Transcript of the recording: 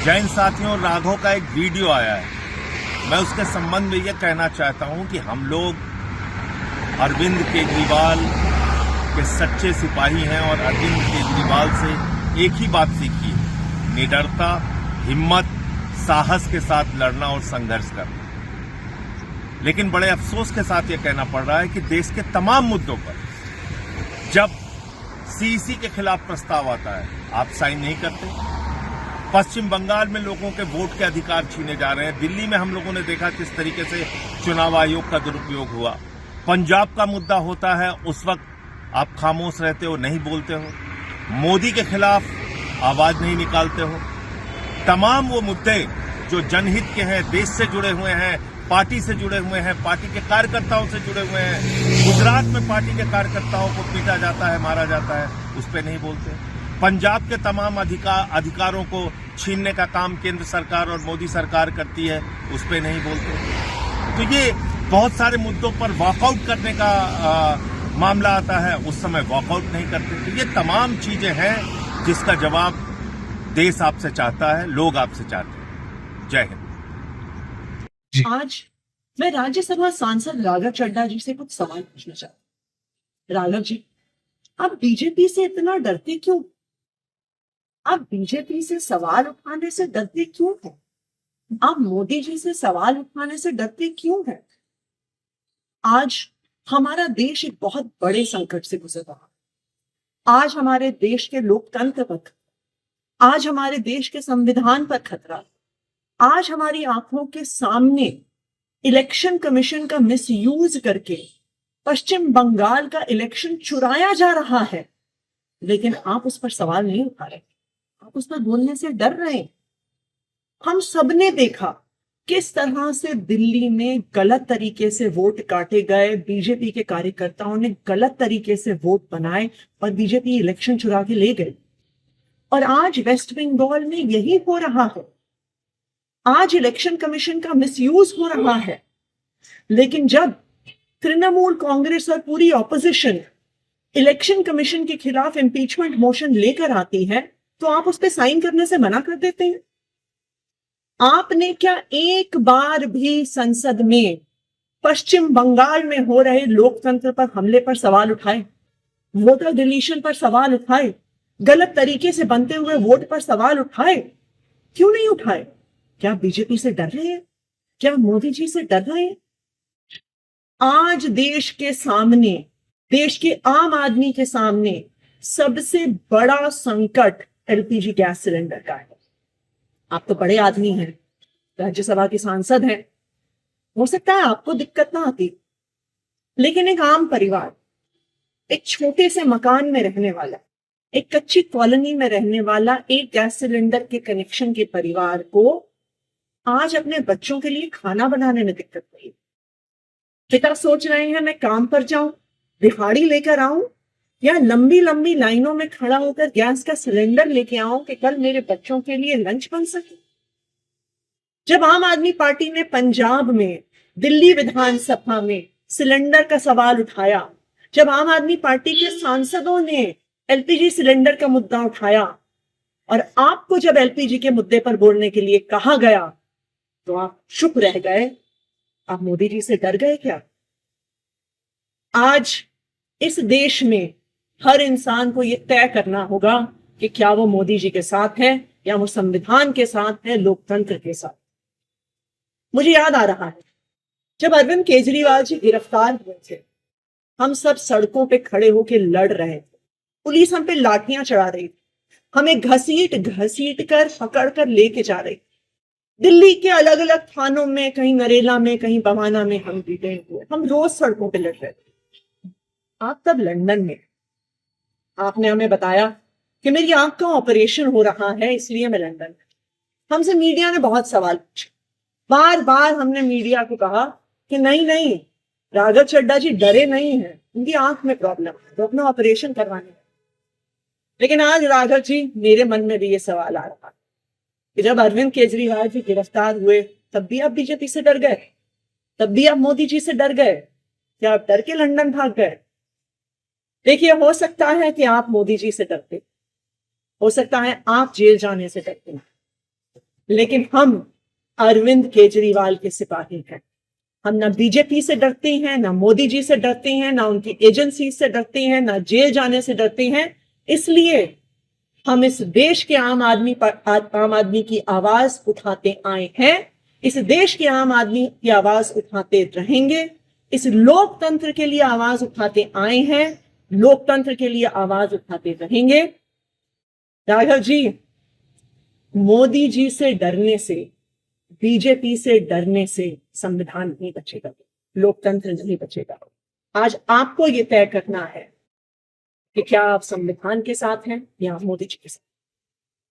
जैन साथियों, राघव का एक वीडियो आया है। मैं उसके संबंध में यह कहना चाहता हूं कि हम लोग अरविंद केजरीवाल के सच्चे सिपाही हैं और अरविंद केजरीवाल से एक ही बात सीखी है, निडरता, हिम्मत, साहस के साथ लड़ना और संघर्ष करना। लेकिन बड़े अफसोस के साथ यह कहना पड़ रहा है कि देश के तमाम मुद्दों पर जब सीईसी के खिलाफ प्रस्ताव आता है, आप साइन नहीं करते। पश्चिम बंगाल में लोगों के वोट के अधिकार छीने जा रहे हैं। दिल्ली में हम लोगों ने देखा किस तरीके से चुनाव आयोग का दुरुपयोग हुआ। पंजाब का मुद्दा होता है, उस वक्त आप खामोश रहते हो, नहीं बोलते हो। मोदी के खिलाफ आवाज नहीं निकालते हो। तमाम वो मुद्दे जो जनहित के हैं, देश से जुड़े हुए हैं, पार्टी से जुड़े हुए हैं, पार्टी के कार्यकर्ताओं से जुड़े हुए हैं। गुजरात में पार्टी के कार्यकर्ताओं को पीटा जाता है, मारा जाता है, उस पर नहीं बोलते। पंजाब के तमाम अधिकारों को छीनने का काम केंद्र सरकार और मोदी सरकार करती है, उस पर नहीं बोलते। तो ये बहुत सारे मुद्दों पर वॉकआउट करने का मामला आता है, उस समय वॉकआउट नहीं करते। तो ये तमाम चीजें हैं जिसका जवाब देश आपसे चाहता है, लोग आपसे चाहते हैं। जय हिंद। आज मैं राज्यसभा सांसद राघव चड्ढा जी से कुछ सवाल पूछना चाहती हूँ। राघव जी, आप बीजेपी से इतना डरते क्यों? आप बीजेपी से सवाल उठाने से डरते क्यों हैं? आप मोदी जी से सवाल उठाने से डरते क्यों हैं? आज हमारा देश एक बहुत बड़े संकट से गुजर रहा है। आज हमारे देश के लोकतंत्र पर, आज हमारे देश के संविधान पर खतरा। आज हमारी आंखों के सामने इलेक्शन कमीशन का मिसयूज करके पश्चिम बंगाल का इलेक्शन चुराया जा रहा है, लेकिन आप उस पर सवाल नहीं उठा रहे। आप उस पर बोलने से डर रहे हैं। हम सबने देखा किस तरह से दिल्ली में गलत तरीके से वोट काटे गए। बीजेपी के कार्यकर्ताओं ने गलत तरीके से वोट बनाए और बीजेपी इलेक्शन चुरा के ले गई। और आज वेस्ट बंगाल में यही हो रहा है। आज इलेक्शन कमीशन का मिसयूज हो रहा है। लेकिन जब तृणमूल कांग्रेस और पूरी ऑपोजिशन इलेक्शन कमीशन के खिलाफ इंपीचमेंट मोशन लेकर आती है, तो आप उस पर साइन करने से मना कर देते हैं। आपने क्या एक बार भी संसद में पश्चिम बंगाल में हो रहे लोकतंत्र पर हमले पर सवाल उठाए, वोटर डिलीशन पर सवाल उठाए, गलत तरीके से बनते हुए वोट पर सवाल उठाए? क्यों नहीं उठाए? क्या बीजेपी से डर रहे हैं? क्या मोदी जी से डर रहे हैं? आज देश के सामने, देश के आम आदमी के सामने सबसे बड़ा संकट एलपीजी गैस सिलेंडर का है। आप तो बड़े आदमी हैं, राज्यसभा के सांसद हैं, हो सकता है आपको दिक्कत ना आती, लेकिन एक आम परिवार, एक छोटे से मकान में रहने वाला, एक कच्ची कॉलोनी में रहने वाला एक गैस सिलेंडर के कनेक्शन के परिवार को आज अपने बच्चों के लिए खाना बनाने में दिक्कत हुई। पिता सोच रहे हैं मैं काम पर जाऊं, दिहाड़ी लेकर आऊं, या लंबी लंबी लाइनों में खड़ा होकर गैस का सिलेंडर लेके आऊं कि कल मेरे बच्चों के लिए लंच बन सके। जब आम आदमी पार्टी ने पंजाब में, दिल्ली विधानसभा में सिलेंडर का सवाल उठाया, जब आम आदमी पार्टी के सांसदों ने एलपीजी सिलेंडर का मुद्दा उठाया और आपको जब एलपीजी के मुद्दे पर बोलने के लिए कहा गया, तो आप चुप रह गए। आप मोदी जी से डर गए क्या? आज इस देश में हर इंसान को यह तय करना होगा कि क्या वो मोदी जी के साथ है या वो संविधान के साथ है, लोकतंत्र के साथ। मुझे याद आ रहा है जब अरविंद केजरीवाल जी गिरफ्तार हुए थे, हम सब सड़कों पे खड़े होकर लड़ रहे थे। पुलिस हम पे लाठियां चढ़ा रही थी, हमें घसीट घसीट कर पकड़ कर लेके जा रही। दिल्ली के अलग अलग थानों में, कहीं नरेला में, कहीं बवाना में हम जीते हुए, हम रोज सड़कों पे लड़ रहे थे। आप तब लंदन में, आपने हमें बताया कि मेरी आंख का ऑपरेशन हो रहा है, इसलिए मैं लंदन में। हमसे मीडिया ने बहुत सवाल पूछे। बार बार हमने मीडिया को कहा कि नहीं नहीं, राघव चड्ढा जी डरे नहीं हैं, उनकी आंख में प्रॉब्लम है, तो अपना ऑपरेशन करवाने हैं। लेकिन आज राघव जी, मेरे मन में भी ये सवाल आ रहा है कि जब अरविंद केजरीवाल जी गिरफ्तार हुए, तब भी आप बीजेपी से डर गए, तब भी आप मोदी जी से डर गए, क्या आप डर के लंदन भाग गए? देखिए, हो सकता है कि आप मोदी जी से डरते, हो सकता है आप जेल जाने से डरते, लेकिन हम अरविंद केजरीवाल के सिपाही हैं। हम ना बीजेपी से डरते हैं, ना मोदी जी से डरते हैं, ना उनकी एजेंसी से डरते हैं, ना जेल जाने से डरते हैं। इसलिए हम इस देश के आम आदमी की आवाज उठाते आए हैं, इस देश के आम आदमी की आवाज उठाते रहेंगे, इस लोकतंत्र के लिए आवाज उठाते आए हैं, लोकतंत्र के लिए आवाज उठाते रहेंगे। राघव जी, मोदी जी से डरने से, बीजेपी से डरने से संविधान नहीं बचेगा, लोकतंत्र नहीं बचेगा। आज आपको यह तय करना है कि क्या आप संविधान के साथ हैं या मोदी जी के साथ।